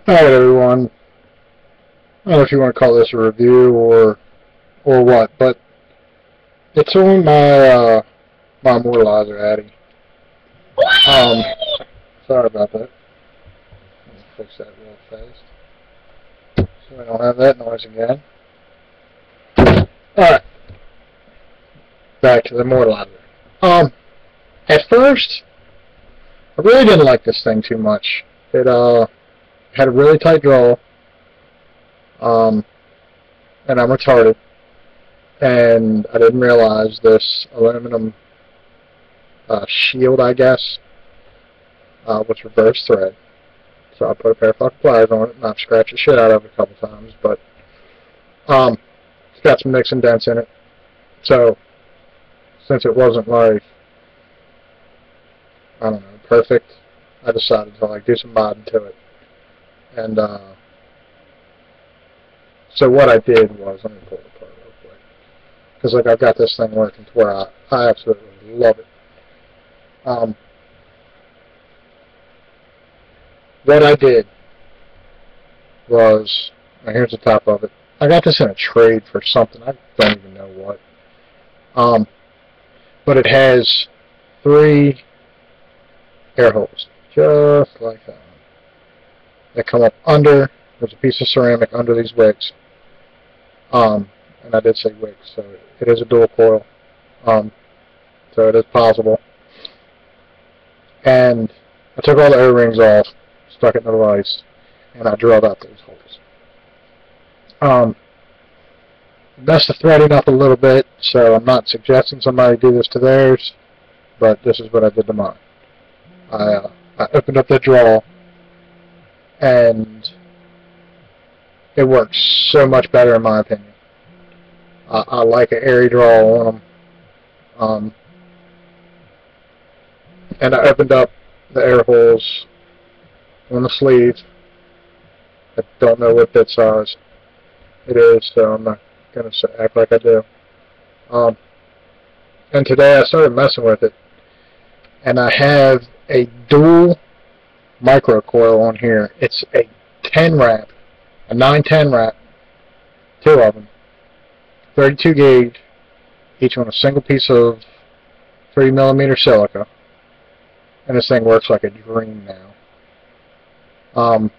Alright everyone, I don't know if you want to call this a review or what, but it's on my my immortlizer Addy. Sorry about that. Let me fix that real fast so I don't have that noise again. Alright, back to the immortlizer. At first, I really didn't like this thing too much. It had a really tight draw, and I'm retarded, and I didn't realize this aluminum shield, I guess, was reverse thread. So I put a pair of fucking pliers on it, and I've scratched the shit out of it a couple times, but it's got some nicks and dents in it. So since it wasn't like, I don't know, perfect, I decided to like do some modding to it. And so what I did was, let me pull it apart real quick, because like I've got this thing working to where I absolutely love it. What I did was, now here's the top of it. I got this in a trade for something, I don't even know what. But it has 3 air holes, just like that. That come up under. There's a piece of ceramic under these wicks. And I did say wicks, so it is a dual coil. So it is possible. And I took all the O-rings off, stuck it in the vise, and I drilled out those holes. Messed the threading up a little bit, so I'm not suggesting somebody do this to theirs, but this is what I did to mine. I opened up the draw, and it works so much better in my opinion. I like an airy draw on them. And I opened up the air holes on the sleeve. I don't know what bit size it is, so I'm not going to act like I do. And today I started messing with it, and I have a dual micro coil on here. It's a 10 wrap, a 910 wrap, 2 of them, 32 gauge, each on a single piece of 3mm silica, and this thing works like a dream now. A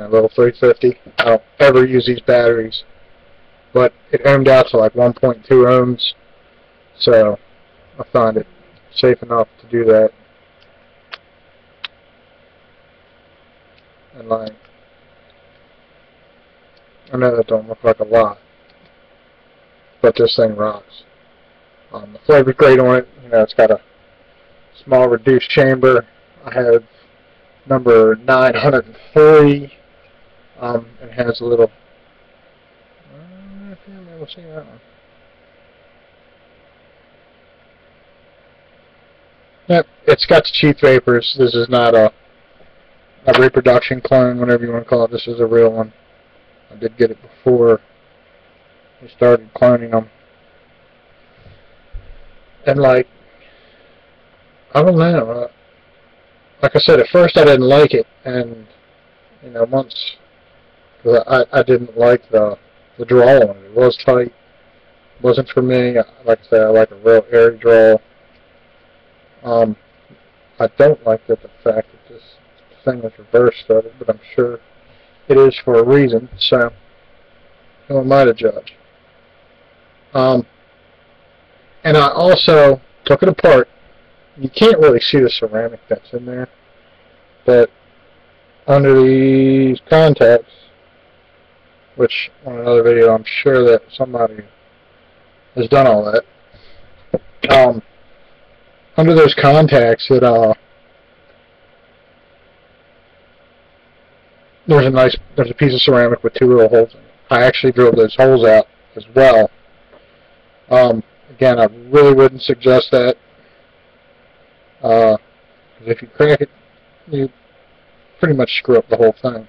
little 350. I don't ever use these batteries, but it ohmed out to like 1.2 ohms, so I find it safe enough to do that. And like, I know that don't look like a lot, but this thing rocks. The flavor's great on it. It's got a small reduced chamber. I have number 940. It has a little. I think I'm able to see that one. Yep, it's got the cheif vapers. This is not a reproduction clone, whatever you want to call it. This is a real one. I did get it before we started cloning them. And like, I don't know. Like I said, at first I didn't like it, and once, cause I didn't like the draw on it. It was tight. It wasn't for me. Like I said, I like a real airy draw. I don't like the fact that this thing was reverse threaded, but I'm sure it is for a reason. So who am I to judge? And I also took it apart. You can't really see the ceramic that's in there, but under these contacts, which on another video I'm sure that somebody has done all that, under those contacts there's a piece of ceramic with 2 little holes in it. I actually drilled those holes out as well. Again, I really wouldn't suggest that. Because if you crack it, you pretty much screw up the whole thing.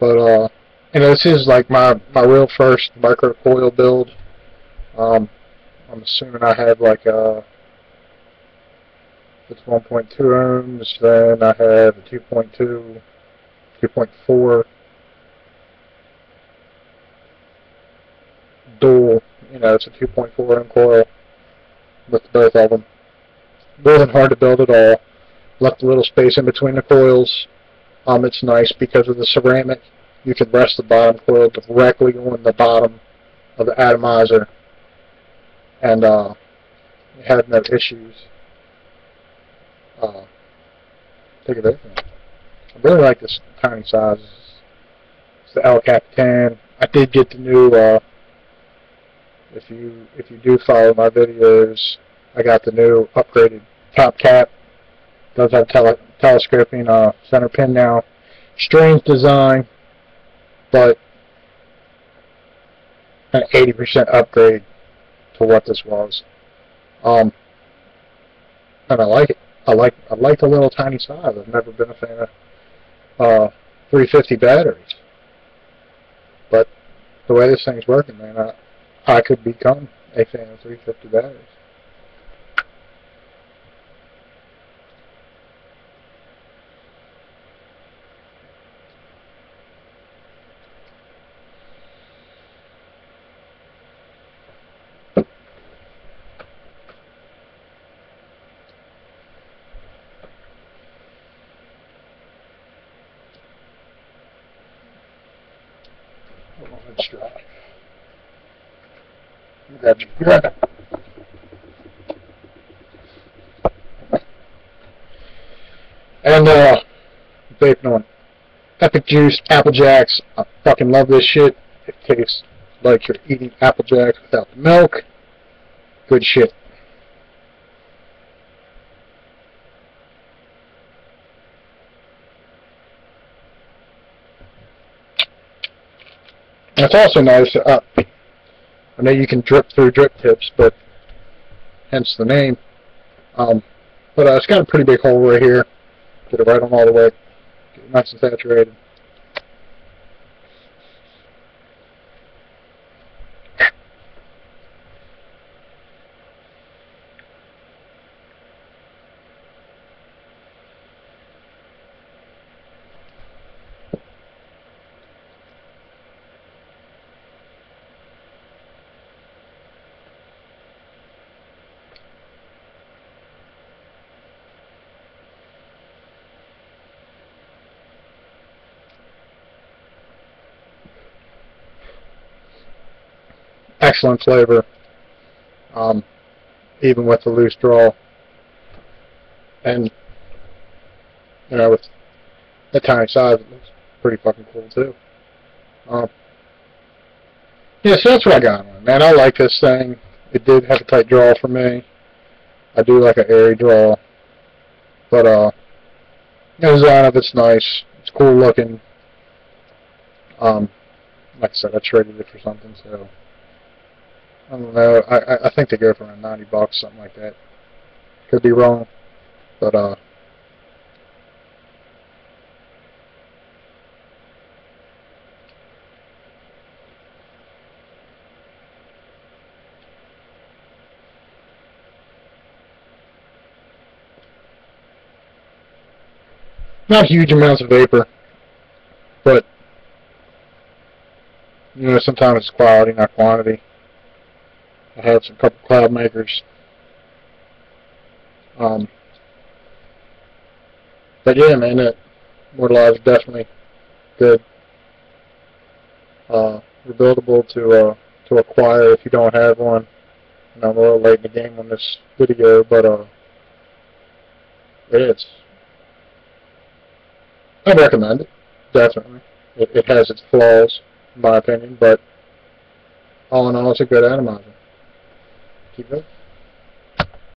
But this is like my real first micro coil build. I'm assuming I had like the It's 1.2 ohms. Then I have a 2.2, 2.4 dual. You know, it's a 2.4 ohm coil with both of them. Wasn't hard to build at all. Left a little space in between the coils. It's nice because of the ceramic. You can rest the bottom coil directly on the bottom of the atomizer, and you had no issues. Take it over. I really like this tiny size. It's the L Cap 10. I did get the new. If you do follow my videos, I got the new upgraded top cap. Does have telescoping center pin now. Strange design, but an 80% upgrade to what this was. And I like it. I like the little tiny size. I've never been a fan of 350 batteries, but the way this thing's working, man, I could become a fan of 350 batteries. Let's try. Grab it. And vaping on Epic Juice, Apple Jacks. I fucking love this shit. It tastes like you're eating Apple Jacks without the milk. Good shit. And it's also nice. I know you can drip through drip tips, but hence the name. But it's got a pretty big hole right here. Get it right on all the way. Get it nice and saturated. Excellent flavor, even with the loose draw, and you know, with the tiny size, it looks pretty fucking cool too. Yeah, so that's what I got on, man. I like this thing. It did have a tight draw for me. I do like an airy draw, but the design of it's nice. It's cool looking. Like I said, I traded it for something, so. I don't know. I think they go for around $90, something like that. Could be wrong, but not huge amounts of vapor, but you know, sometimes it's quality, not quantity. I had some couple cloud makers. But yeah, man, that immortlizer is definitely good. Rebuildable to acquire if you don't have one. And I'm a little late in the game on this video, but I'd recommend it, definitely. It has its flaws, in my opinion, but all in all, it's a good atomizer. Keep it.